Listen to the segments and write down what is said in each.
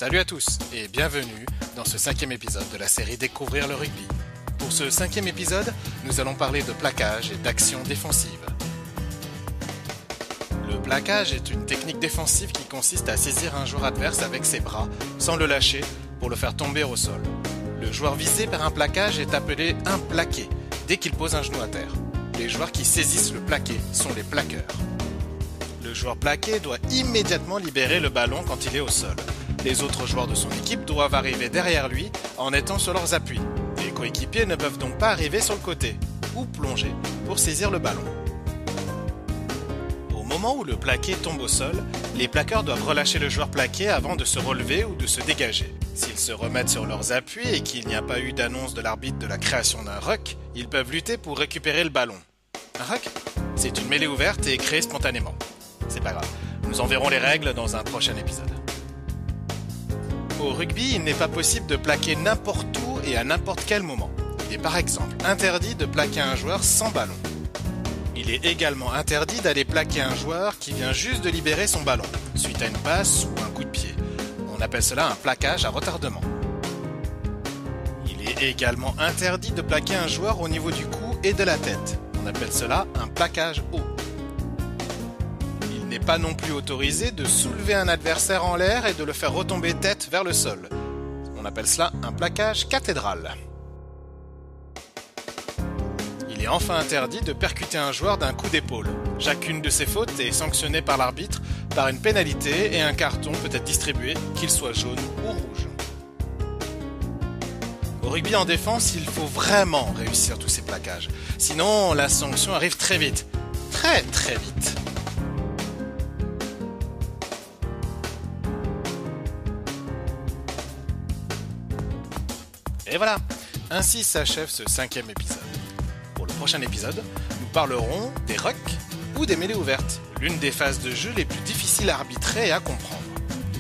Salut à tous et bienvenue dans ce 5e épisode de la série Découvrir le rugby. Pour ce 5e épisode, nous allons parler de plaquage et d'action défensive. Le plaquage est une technique défensive qui consiste à saisir un joueur adverse avec ses bras sans le lâcher pour le faire tomber au sol. Le joueur visé par un plaquage est appelé un plaqué dès qu'il pose un genou à terre. Les joueurs qui saisissent le plaqué sont les plaqueurs. Le joueur plaqué doit immédiatement libérer le ballon quand il est au sol. Les autres joueurs de son équipe doivent arriver derrière lui en étant sur leurs appuis. Les coéquipiers ne peuvent donc pas arriver sur le côté ou plonger pour saisir le ballon. Au moment où le plaqué tombe au sol, les plaqueurs doivent relâcher le joueur plaqué avant de se relever ou de se dégager. S'ils se remettent sur leurs appuis et qu'il n'y a pas eu d'annonce de l'arbitre de la création d'un ruck, ils peuvent lutter pour récupérer le ballon. Un ruck, c'est une mêlée ouverte et créée spontanément. C'est pas grave, nous en verrons les règles dans un prochain épisode. Au rugby, il n'est pas possible de plaquer n'importe où et à n'importe quel moment. Il est par exemple interdit de plaquer un joueur sans ballon. Il est également interdit d'aller plaquer un joueur qui vient juste de libérer son ballon, suite à une passe ou un coup de pied. On appelle cela un plaquage à retardement. Il est également interdit de plaquer un joueur au niveau du cou et de la tête. On appelle cela un plaquage haut. Il n'est pas non plus autorisé de soulever un adversaire en l'air et de le faire retomber tête vers le sol. On appelle cela un plaquage cathédral. Il est enfin interdit de percuter un joueur d'un coup d'épaule. Chacune de ces fautes est sanctionnée par l'arbitre par une pénalité et un carton peut être distribué, qu'il soit jaune ou rouge. Au rugby en défense, il faut vraiment réussir tous ces plaquages. Sinon, la sanction arrive très vite. Très vite. Et voilà, ainsi s'achève ce 5e épisode. Pour le prochain épisode, nous parlerons des rucks ou des mêlées ouvertes, l'une des phases de jeu les plus difficiles à arbitrer et à comprendre.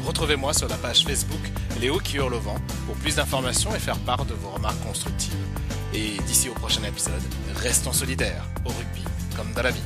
Retrouvez-moi sur la page Facebook Léo qui hurle au vent pour plus d'informations et faire part de vos remarques constructives. Et d'ici au prochain épisode, restons solidaires au rugby comme dans la vie.